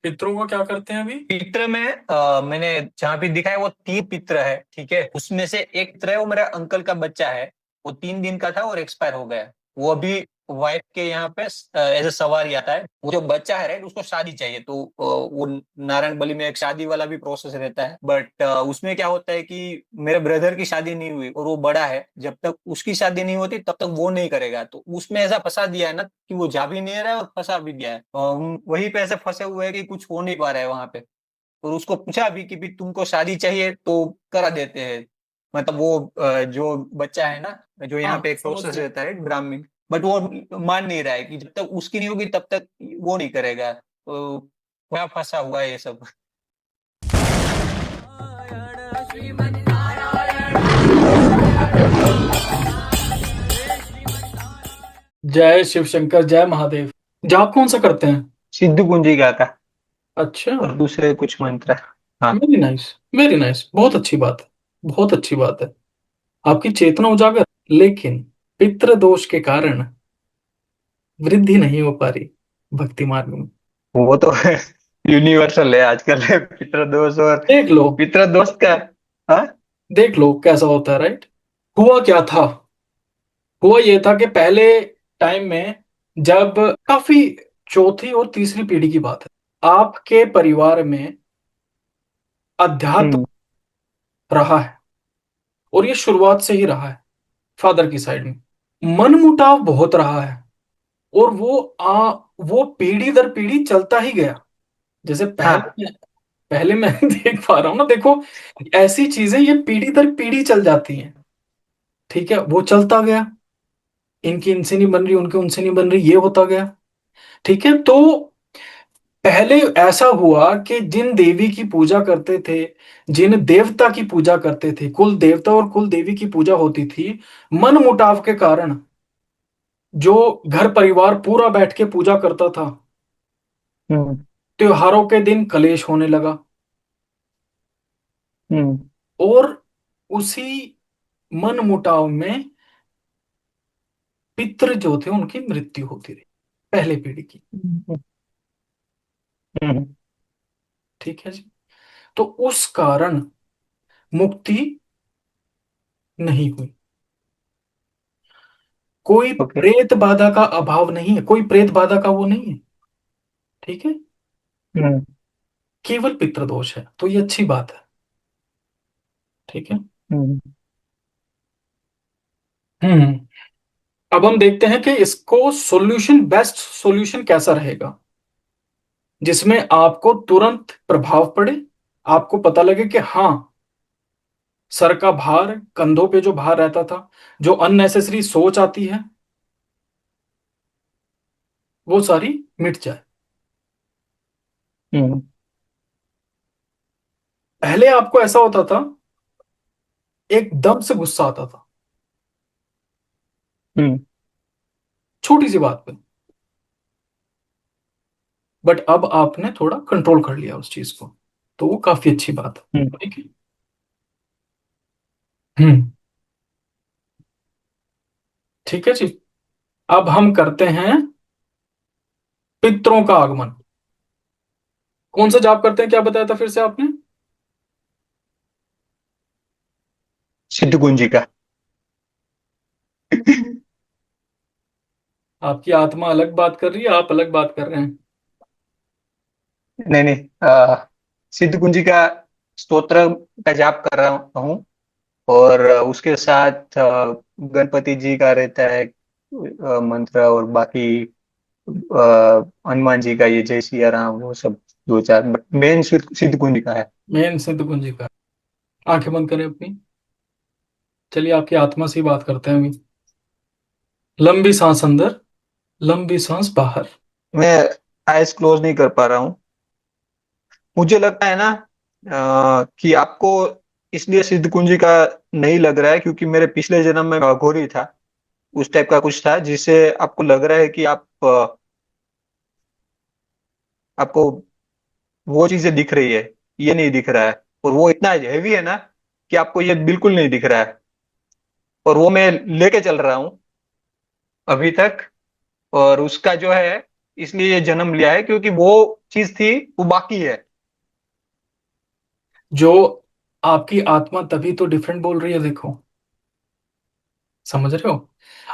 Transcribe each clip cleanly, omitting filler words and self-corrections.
पितरों का क्या करते हैं अभी? पित्र में मैंने जहाँ भी दिखा है वो 3 पित्र है, ठीक है। उसमें से एक पित्र है, वो मेरा अंकल का बच्चा है। वो 3 दिन का था और एक्सपायर हो गया। वो अभी वाइफ के यहाँ पे एज ए सवारी आता है। वो जो बच्चा है, राइट, उसको शादी चाहिए, तो वो नारायण बलि में एक शादी वाला भी प्रोसेस रहता है। बट उसमें क्या होता है कि मेरे ब्रदर की शादी नहीं हुई और वो बड़ा है, जब तक उसकी शादी नहीं होती तब तक वो नहीं करेगा। तो उसमें ऐसा फंसा दिया है ना कि वो जा भी नहीं रहा है और फंसा भी दिया है। हम वहीं पे ऐसे फंसे हुए हैं कि कुछ हो नहीं पा रहा है वहां पे। और उसको पूछा भी कि भी तुमको शादी चाहिए तो करा देते हैं। मतलब वो जो बच्चा है ना, जो यहाँ हाँ, पे एक समझ प्रोसेस गया। रहता है ब्राह्मण। बट वो मान नहीं रहा है कि जब तक उसकी नहीं होगी तब तक वो नहीं करेगा। तो वहाँ फंसा हुआ है ये सब। जय शिव शंकर, जय महादेव। जाप कौन सा करते हैं? सिद्धू कुंजिका का अच्छा। और दूसरे कुछ मंत्र। हाँ। Very nice. वेरी नाइस, बहुत अच्छी बात है। बहुत अच्छी बात है। आपकी चेतना उजागर। लेकिन पितृ दोष के कारण वृद्धि नहीं हो पा रही भक्ति मार्ग में। वो तो यूनिवर्सल है आजकल पितृदोष और देख लो। पितृदोष का। हाँ। देख लो कैसा होता है, राइट। हुआ क्या था? हुआ ये था कि पहले टाइम में, जब काफी चौथी और तीसरी पीढ़ी की बात है, आपके परिवार में अध्यात्म हम्म। रहा है। और ये शुरुआत से ही रहा है। फादर की साइड में मनमुटाव बहुत रहा है। और वो पीढ़ी दर पीढ़ी चलता ही गया। जैसे हाँ। पहले मैं देख पा रहा हूं ना, देखो। ऐसी चीजें ये पीढ़ी दर पीढ़ी चल जाती हैं। ठीक है, वो चलता गया। इनकी इनसे नहीं बन रही, उनके उनसे नहीं बन रही, ये होता गया। ठीक है, तो पहले ऐसा हुआ कि जिन देवी की पूजा करते थे, जिन देवता की पूजा करते थे, कुल देवता और कुल देवी की पूजा होती थी, मन मुटाव के कारण जो घर परिवार पूरा बैठ के पूजा करता था, हम्म। त्योहारों के दिन कलेश होने लगा। हम्म। और उसी मन मुटाव में पितृ जो थे उनकी मृत्यु होती रही, पहले पीढ़ी की। हम्म। हम्म। ठीक है जी। तो उस कारण मुक्ति नहीं हुई। कोई ओके। प्रेत बाधा का अभाव नहीं है, कोई प्रेत बाधा का वो नहीं है। ठीक है। हम्म। केवल पितृदोष है, तो ये अच्छी बात है। ठीक है। हम्म। हम्म। अब हम देखते हैं कि इसको सॉल्यूशन, बेस्ट सॉल्यूशन कैसा रहेगा, जिसमें आपको तुरंत प्रभाव पड़े। आपको पता लगे कि हाँ, सर का भार, कंधों पे जो भार रहता था, जो अननेसेसरी सोच आती है, वो सारी मिट जाए। हम्म। पहले आपको ऐसा होता था, एकदम से गुस्सा आता था हम्म। छोटी सी बात पे। बट अब आपने थोड़ा कंट्रोल कर लिया उस चीज को, तो वो काफी अच्छी बात हम्म। है। ठीक है। हम्म। ठीक है जी। अब हम करते हैं पितरों का आगमन। कौन सा जाप करते हैं, क्या बताया था फिर से आपने? सिद्ध कुंजी का। आपकी आत्मा अलग बात कर रही है, आप अलग बात कर रहे हैं। नहीं नहीं, सिद्ध कुंजी का स्तोत्र का जाप कर रहा हूँ। और उसके साथ गणपति जी का रहता है मंत्र, और बाकी हनुमान जी का ये जय सिया राम वो सब दो चार, मेन सिद्ध कुंजी का है। मेन सिद्ध कुंजी का। आंखें बंद करें अपनी। चलिए, आपकी आत्मा से ही बात करते हैं अभी। लंबी सांस अंदर, लंबी सांस बाहर। मैं आइज क्लोज नहीं कर पा रहा हूँ। मुझे लगता है ना कि आपको इसलिए सिद्ध कुंजी का नहीं लग रहा है क्योंकि मेरे पिछले जन्म में अघोरी था। उस टाइप का कुछ था जिससे आपको लग रहा है कि आपको वो चीजें दिख रही है, ये नहीं दिख रहा है। और वो इतना हैवी है ना कि आपको ये बिल्कुल नहीं दिख रहा है। और वो मैं लेके चल रहा हूँ अभी तक। और उसका जो है इसलिए ये जन्म लिया है, क्योंकि वो चीज थी वो बाकी है। जो आपकी आत्मा तभी तो डिफरेंट बोल रही है, देखो, समझ रहे हो?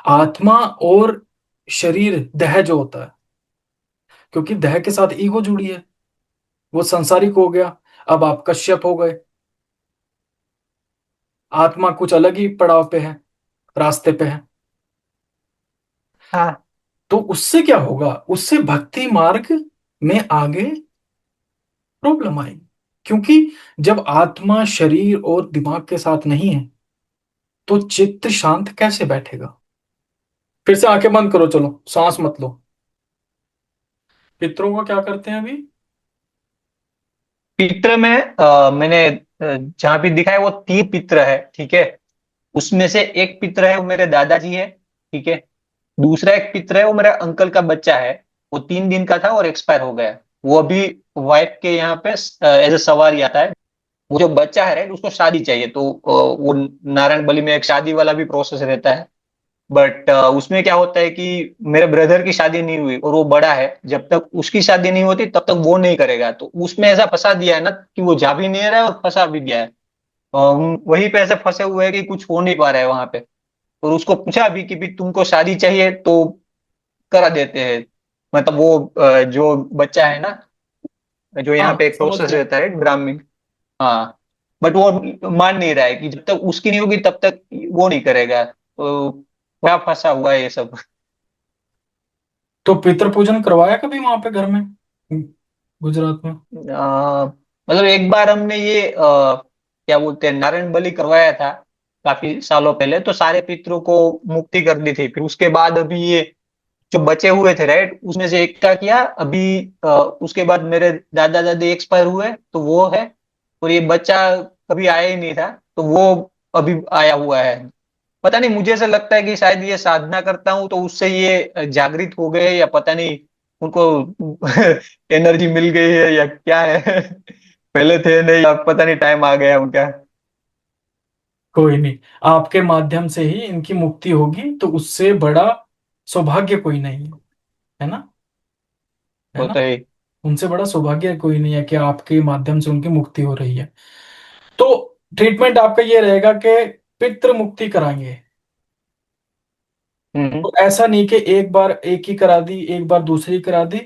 आत्मा और शरीर, देह जो होता है, क्योंकि देह के साथ ईगो जुड़ी है, वो संसारिक हो गया। अब आप कश्यप हो गए, आत्मा कुछ अलग ही पड़ाव पे है, रास्ते पे है। हाँ। तो उससे क्या होगा? उससे भक्ति मार्ग में आगे प्रॉब्लम आएगी, क्योंकि जब आत्मा शरीर और दिमाग के साथ नहीं है तो चित्त शांत कैसे बैठेगा? फिर से आंखें बंद करो, चलो सांस मत लो। पितरों का क्या करते हैं अभी? पित्र में मैंने जहाँ भी दिखा है वो 3 पित्र है, ठीक है। उसमें से एक पित्र है वो मेरे दादाजी है, ठीक है। दूसरा एक पित्र है वो मेरे अंकल का बच्चा है। वो 3 दिन का था और एक्सपायर हो गया। वो अभी वाइफ के यहाँ पे एज ए सवारी आता है। वो जो बच्चा है, राइट, उसको शादी चाहिए, तो वो नारायण बलि में एक शादी वाला भी प्रोसेस रहता है। बट उसमें क्या होता है कि मेरे ब्रदर की शादी नहीं हुई और वो बड़ा है, जब तक उसकी शादी नहीं होती तब तक वो नहीं करेगा। तो उसमें ऐसा फंसा दिया है ना कि वो जा भी नहीं रहा है और फंसा भी गया है। वहीं पे ऐसे फंसे हुए हैं कि कुछ हो नहीं पा रहा है वहां पे। और उसको पूछा भी कि भी तुमको शादी चाहिए तो करा देते हैं। मतलब वो जो बच्चा है ना, जो यहाँ हाँ, पे एक समझ प्रोसेस गया। रहता है ब्राह्मण। हाँ। बट वो मान नहीं रहा है कि जब तक उसकी नहीं होगी तब तक वो नहीं करेगा, तो वह फंसा हुआ है ये सब। तो पितृ पूजन करवाया कभी वहां पे घर में, गुजरात में? मतलब एक बार हमने ये क्या बोलते हैं, नारायण बलि करवाया था काफी सालों पहले। तो सारे पितरों को मुक्ति कर दी थी। फिर उसके बाद अभी ये जो बचे हुए थे, राइट, उसमें से एक का किया अभी। उसके बाद मेरे दादा दादी एक्सपायर हुए तो वो है। और ये बच्चा कभी आया ही नहीं था, तो वो अभी आया हुआ है। पता नहीं, मुझे ऐसा लगता है कि शायद ये साधना करता हूँ तो उससे ये जागृत हो गए, या पता नहीं उनको एनर्जी मिल गई है या क्या है। पहले थे नहीं, अब पता नहीं टाइम आ गया उनका। कोई नहीं, आपके माध्यम से ही इनकी मुक्ति होगी, तो उससे बड़ा सौभाग्य कोई नहीं है, है ना? है वो ना? तो है। उनसे बड़ा सौभाग्य कोई नहीं है कि आपके माध्यम से उनकी मुक्ति हो रही है। तो ट्रीटमेंट आपका ये रहेगा कि पितृ मुक्ति कराएंगे। हम्म। तो ऐसा नहीं कि एक बार एक ही करा दी, एक बार दूसरी करा दी,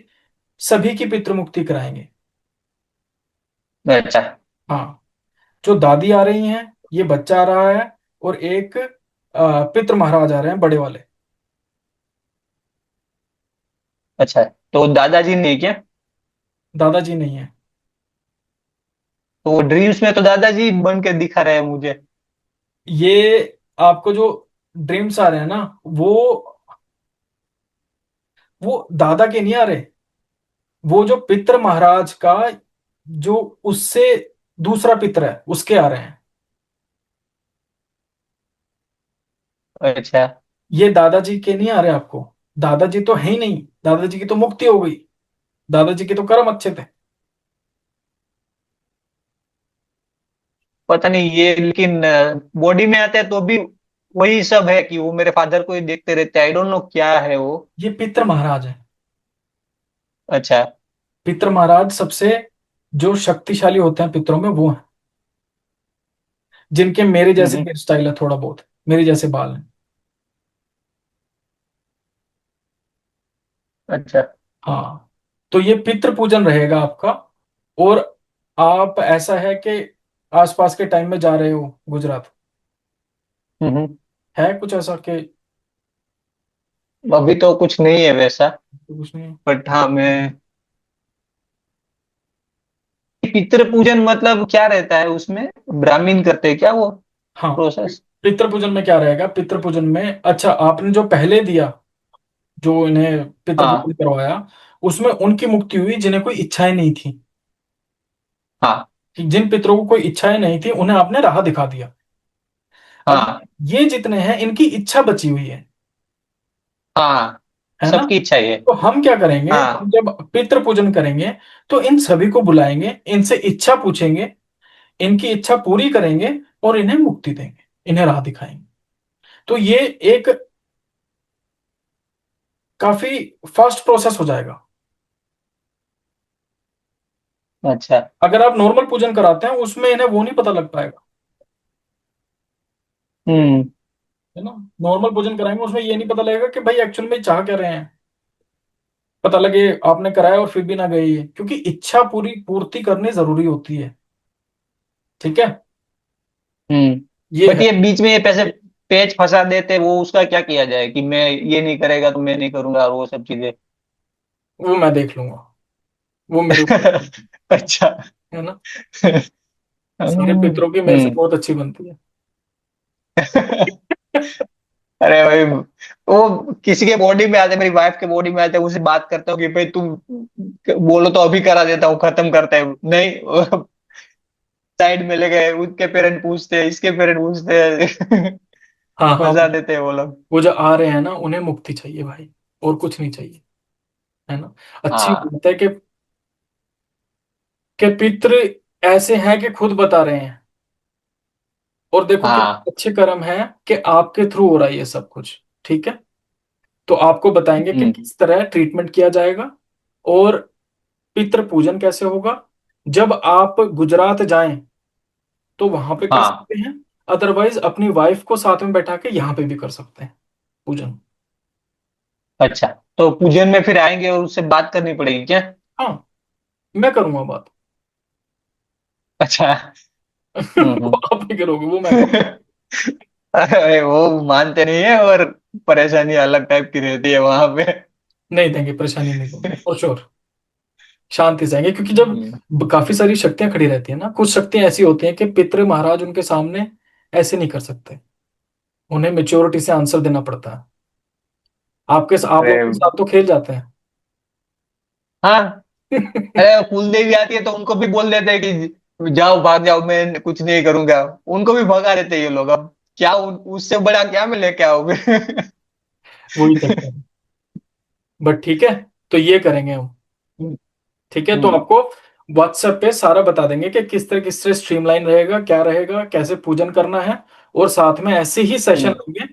सभी की पितृ मुक्ति कराएंगे। अच्छा। हाँ, जो दादी आ रही हैं, ये बच्चा आ रहा है, और एक पितृ महाराज आ रहे हैं बड़े वाले। अच्छा, तो दादाजी ने क्या? दादाजी नहीं है। तो वो ड्रीम्स में तो दादाजी बन के दिखा रहे हैं मुझे। ये आपको जो ड्रीम्स आ रहे हैं ना, वो दादा के नहीं आ रहे। वो जो पितृ महाराज का, जो उससे दूसरा पितृ है, उसके आ रहे हैं। अच्छा। ये दादाजी के नहीं आ रहे आपको। दादाजी तो है ही नहीं, दादाजी की तो मुक्ति हो गई, दादाजी के तो कर्म अच्छे थे। पता नहीं ये, लेकिन बॉडी में आते हैं तो भी वही सब है कि वो मेरे फादर को ही देखते रहते हैं। आई डोंट नो क्या है वो। ये पितृ महाराज है। अच्छा। पितृ महाराज सबसे जो शक्तिशाली होते हैं पितरों में, वो हैं जिनके मेरे जैसे हम्म। हेयर स्टाइल है, थोड़ा बहुत मेरे जैसे बाल हैं। अच्छा। हाँ, तो ये पितृ पूजन रहेगा आपका। और आप, ऐसा है कि आसपास के टाइम में जा रहे हो गुजरात, हम्म। है कुछ ऐसा कि अभी तो कुछ नहीं है वैसा। कुछ नहीं? बट हाँ, मैं पितृ पूजन मतलब क्या रहता है उसमें? ब्राह्मण करते हैं क्या वो हाँ, प्रोसेस? पितृ पूजन में क्या रहेगा? पितृ पूजन में, अच्छा, आपने जो पहले दिया, जो इन्हें पितृ पूजन हाँ। करवाया, उसमें उनकी मुक्ति हुई जिन्हें कोई इच्छाएं नहीं थी। हाँ। कि जिन पितरों को कोई इच्छाएं नहीं थी, उन्हें आपने राह दिखा दिया। अब हाँ। ये जितने हैं, इनकी इच्छा बची हुई है। हाँ। है ना? सबकी इच्छा ही है। तो हम क्या करेंगे, हम हाँ। जब पितृ पूजन करेंगे, तो इन सभी को बुलाएंगे, इनसे इच्छा पूछेंगे, इनकी इच्छा पूरी करेंगे, और इन्हें मुक्ति देंगे, इन्हें राह दिखाएंगे। तो ये एक काफी फास्ट प्रोसेस हो जाएगा। अच्छा। अगर आप नॉर्मल पूजन कराते हैं उसमें इन्हें वो नहीं पता लग पाएगा, हम्म। है ना। नॉर्मल पूजन कराएंगे उसमें ये नहीं पता लगेगा कि भाई एक्चुअल में चाह क्या रहे हैं। पता लगे आपने कराया और फिर भी ना गए ये, क्योंकि इच्छा पूरी पूर्ति करनी जरूरी होती है। ठीक है, हम्म। ये बट है। ये बीच में ये पैसे पेच फंसा देते, वो उसका क्या किया जाए कि मैं ये नहीं करेगा तो मैं नहीं करूंगा, और वो सब चीजें। वो मैं देख लूंगा, वो मेरे ऊपर, अच्छा। है ना। सारे हम्म। पितरों की मेरे से बहुत अच्छी बनती है। अरे भाई, वो किसी के बॉडी में आते, मेरी वाइफ के बॉडी में आते, उससे बात करता हूँ कि भाई तुम बोलो तो अभी करा देता हूँ, खत्म करता है नहीं। साइड में ले गए, उसके पेरेंट पूछते हैं, इसके पेरेंट पूछते हैं। हाँ हाँ, फंसा देते हैं वो लोग। वो जो आ रहे हैं ना उन्हें मुक्ति चाहिए भाई, और कुछ नहीं चाहिए, है ना। अच्छी हाँ। बात है कि पितृ ऐसे हैं कि खुद बता रहे हैं। और देखो कि हाँ। अच्छे कर्म है कि आपके थ्रू हो रहा है ये सब कुछ। ठीक है, तो आपको बताएंगे कि हम्म। किस तरह ट्रीटमेंट किया जाएगा, और पितृ पूजन कैसे होगा। जब आप गुजरात जाएं तो वहां पे कर हाँ। सकते हैं, अदरवाइज अपनी वाइफ को साथ में बैठा के यहाँ पे भी कर सकते हैं पूजन। अच्छा, तो पूजन में फिर आएंगे और उससे बात करनी पड़ेगी क्या? हाँ, मैं करूंगा बात। अच्छा। वो आप नहीं करोगे, वो मैं करूँ। अरे वो मानते नहीं है, और परेशानी अलग टाइप की रहती है वहां पे। नहीं देंगे, परेशानी नहीं देंगे फॉर श्योर। शांति से आएंगे, क्योंकि जब हम्म। काफी सारी शक्तियां खड़ी रहती है ना, कुछ शक्तियां ऐसी होती हैं कि पितृ महाराज उनके सामने ऐसे नहीं कर सकते, उन्हें मेच्योरिटी से आंसर देना पड़ता है। आप लोग अरे के साथ तो खेल जाते हाँ। हैं। अरे कुलदेवी आती है तो उनको भी बोल देते हैं कि जाओ, भाग जाओ, मैं कुछ नहीं करूंगा। उनको भी भगा देते हैं ये लोग। अब क्या उससे बड़ा क्या मैं लेके आओगे? वही चक्कर है। बट ठीक है, तो ये करेंगे हम। ठीक है, तो हम्म। आपको व्हाट्सएप पे सारा बता देंगे कि किस तरह स्ट्रीमलाइन रहेगा, क्या रहेगा, कैसे पूजन करना है। और साथ में ऐसे ही सेशन हम्म। होंगे,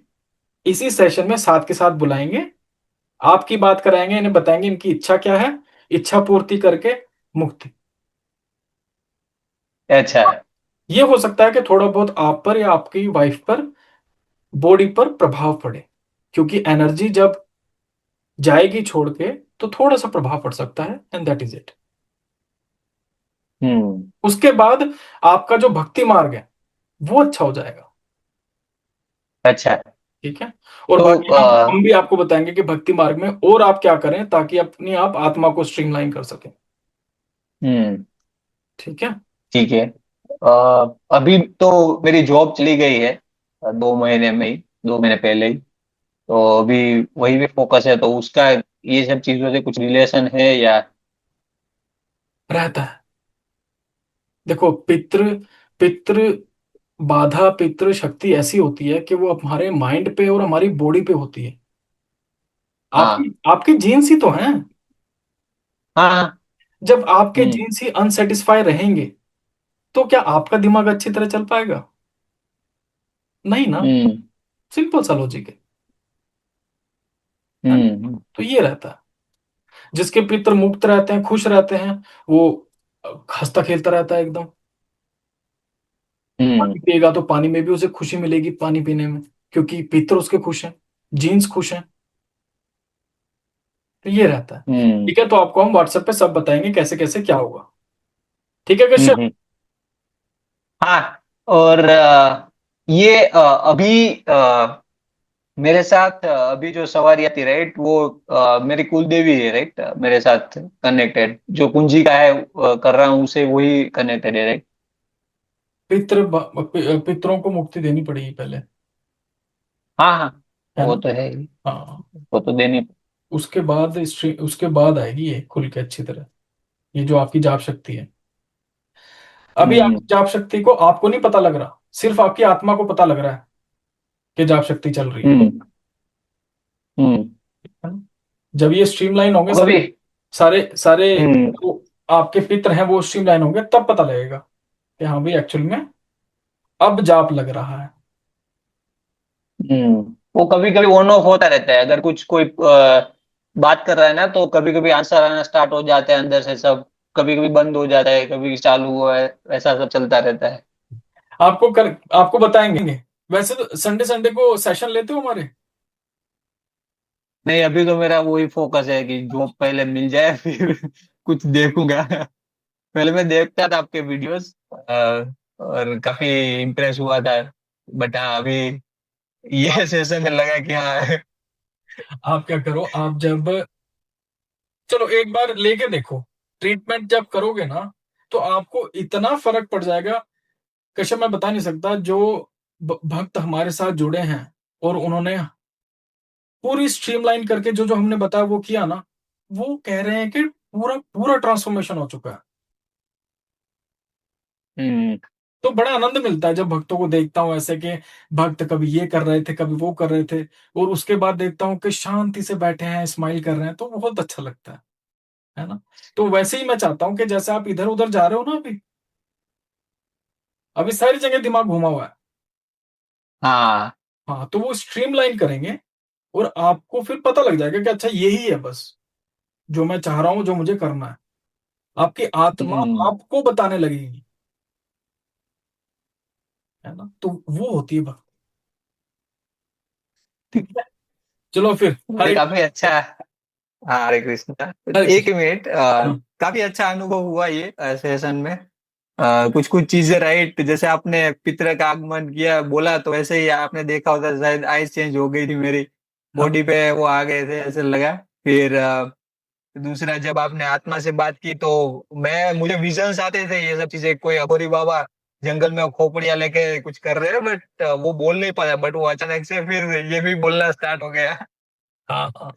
इसी सेशन में साथ के साथ बुलाएंगे, आपकी बात कराएंगे, इन्हें बताएंगे इनकी इच्छा क्या है, इच्छा पूर्ति करके मुक्ति। अच्छा। ये हो सकता है कि थोड़ा बहुत आप पर या आपकी वाइफ पर, बॉडी पर प्रभाव पड़े, क्योंकि एनर्जी जब जाएगी छोड़ के तो थोड़ा सा प्रभाव पड़ सकता है, एंड दैट इज इट। हम्म। उसके बाद आपका जो भक्ति मार्ग है वो अच्छा हो जाएगा। अच्छा। ठीक है, और तो बाकी हम भी आपको बताएंगे कि भक्ति मार्ग में और आप क्या करें ताकि अपनी आप आत्मा को स्ट्रीमलाइन कर सकें। हम्म। ठीक है। ठीक है। अभी तो मेरी जॉब चली गई है, 2 महीने में ही, 2 महीने पहले ही। तो अभी वही भी फोकस है, तो उसका ये सब चीजों से कुछ रिलेशन है या? रहता है। देखो पितृ पितृ बाधा, पितृ शक्ति ऐसी होती है कि वो हमारे माइंड पे और हमारी बॉडी पे होती है। आपकी हाँ। आपके जीन्स ही तो हैं। हाँ। हाँ। जब आपके हम्म। जीन्स ही अनसेटिस्फाई रहेंगे तो क्या आपका दिमाग अच्छी तरह चल पाएगा? नहीं ना। हम्म। सिंपल सा लॉजिक है ना? हम्म। तो ये रहता है। जिसके पितर मुक्त रहते हैं, खुश रहते हैं, वो हंसता खेलता रहता है एकदम। हम्म। पानी पिएगा तो पानी में भी उसे खुशी मिलेगी पानी पीने में, क्योंकि पितर उसके खुश हैं, जीन्स खुश हैं। तो ये रहता है। हम्म। ठीक है, तो आपको हम व्हाट्सएप पे सब बताएंगे कैसे कैसे क्या होगा। ठीक है कश्यप। हम्म। हाँ। और ये अभी मेरे साथ अभी जो सवारी आती, राइट, वो मेरी कुल देवी है, राइट, मेरे साथ कनेक्टेड, जो कुंजी का है कर रहा हूँ उसे, वही कनेक्टेड है, राइट? पितरों को मुक्ति देनी पड़ेगी पहले, हाँ। हाँ। है वो ना। तो है ही। हाँ, वो तो देनी। उसके बाद आएगी ये खुल के अच्छी तरह, ये जो आपकी जाप शक्ति है। अभी हम्म। आपकी जाप शक्ति को आपको नहीं पता लग रहा, सिर्फ आपकी आत्मा को पता लग रहा है कि जाप शक्ति चल रही हम्म। हम्म। है ना? जब ये स्ट्रीमलाइन होंगे तो सारे कभी। सारे सारे हम्म। जो आपके पित्र हैं वो स्ट्रीमलाइन होंगे, तब पता लगेगा कि हाँ भाई एक्चुअल में अब जाप लग रहा है। हम्म। वो कभी कभी ऑन ऑफ होता रहता है, अगर कुछ कोई बात कर रहा है ना, तो कभी कभी आंसर आना स्टार्ट हो जाते हैं अंदर से सब। कभी कभी बंद हो जाता है, कभी चालू हुआ है, ऐसा सब चलता रहता है। आपको बताएंगे। वैसे तो संडे संडे को सेशन लेते हो हमारे। नहीं, अभी तो मेरा वही फोकस है कि जॉब पहले मिल जाए फिर कुछ देखूंगा। पहले मैं देखता था आपके वीडियोस और काफी इम्प्रेस हुआ था। बट हाँ, अभी आप ये सेशन में लगा कि हाँ। आप क्या करो, आप जब, चलो एक बार लेके देखो, ट्रीटमेंट जब करोगे ना, तो आपको इतना फर्क पड़ जाएगा। कैसे मैं बता नहीं सकता। जो भक्त हमारे साथ जुड़े हैं और उन्होंने पूरी स्ट्रीमलाइन करके जो जो हमने बताया वो किया ना, वो कह रहे हैं कि पूरा पूरा ट्रांसफॉर्मेशन हो चुका है। हम्म। तो बड़ा आनंद मिलता है जब भक्तों को देखता हूँ ऐसे कि भक्त कभी ये कर रहे थे, कभी वो कर रहे थे, और उसके बाद देखता हूँ कि शांति से बैठे हैं, स्माइल कर रहे हैं, तो बहुत अच्छा लगता है ना। तो वैसे ही मैं चाहता हूँ कि जैसे आप इधर उधर जा रहे हो ना, अभी अभी सारी जगह दिमाग घुमा हुआ है। हाँ। हाँ, तो वो स्ट्रीमलाइन करेंगे और आपको फिर पता लग जाएगा कि अच्छा यही है बस जो मैं चाह रहा हूँ, जो मुझे करना है। आपकी आत्मा हम्म। आपको बताने लगेगी, है ना। तो वो होती है भक्ति। ठीक है, चलो फिर ये हरे काफी अच्छा। हाँ, हरे कृष्ण। हरे एक कृष्ण। मिनट, हाँ, काफी अच्छा अनुभव हुआ ये सेशन में। कुछ कुछ चीजें राइट, जैसे आपने पितृ का आगमन किया बोला, तो वैसे ही आपने देखा होता शायद आइज चेंज हो गई थी मेरी हाँ, बॉडी पे, वो आ गए थे ऐसे लगा। फिर दूसरा, जब आपने आत्मा से बात की तो मुझे विजन्स आते थे, ये सब चीजें, कोई अघोरी बाबा जंगल में खोपड़ियां लेके कुछ कर रहे हैं, बट वो बोल नहीं पाया, बट वो अचानक से फिर ये भी बोलना स्टार्ट हो गया। हाँ, हाँ।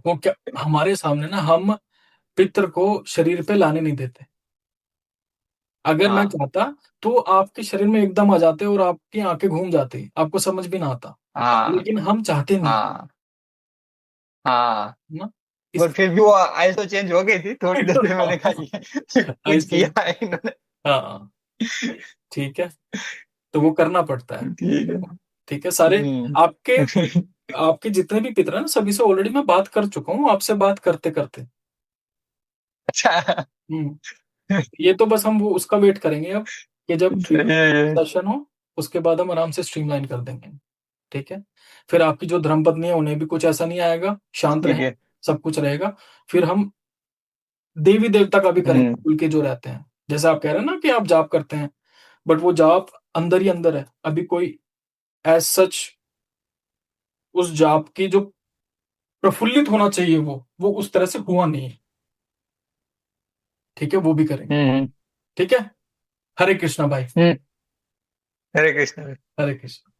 वो क्या, हमारे सामने ना हम पितर को शरीर पे लाने नहीं देते। अगर मैं हाँ। चाहता तो आपके शरीर में एकदम आ जाते और आपकी आंखें घूम जाती, आपको समझ भी ना आता। हाँ। लेकिन हम चाहते नहीं, हाँ। हाँ। है ना। इस पर फिर भी वो आइस तो चेंज हो गई थी थोड़ी देर में, मैंने कहा ये कुछ ऐसे, किया है इन्होंने। हाँ, ठीक है। तो वो करना पड़ता है। ठीक है। ठीक है, सारे हम्म। आपके आपके जितने भी पितर हैं ना, सभी से ऑलरेडी मैं बात कर चुका हूँ, आपसे बात करते करते। अच्छा। हम्म। ये तो बस हम वो उसका वेट करेंगे अब, कि जब सही है ये। सेशन हो उसके बाद हम आराम से स्ट्रीमलाइन कर देंगे। ठीक है, फिर आपकी जो धर्मपत्नी है उन्हें भी कुछ ऐसा नहीं आएगा, शांत ठीक रहे, है। सब कुछ रहेगा। फिर हम देवी देवता का भी करेंगे, हम्म। कुल के जो रहते हैं। जैसे आप कह रहे हैं ना कि आप जाप करते हैं, बट वो जाप अंदर ही अंदर है, अभी कोई एज सच उस जाप की जो प्रफुल्लित होना चाहिए वो उस तरह से हुआ नहीं है। ठीक है, वो भी करेंगे। हम्म। ठीक है, हरे कृष्णा भाई। हम्म। हरे कृष्ण। हरे कृष्ण।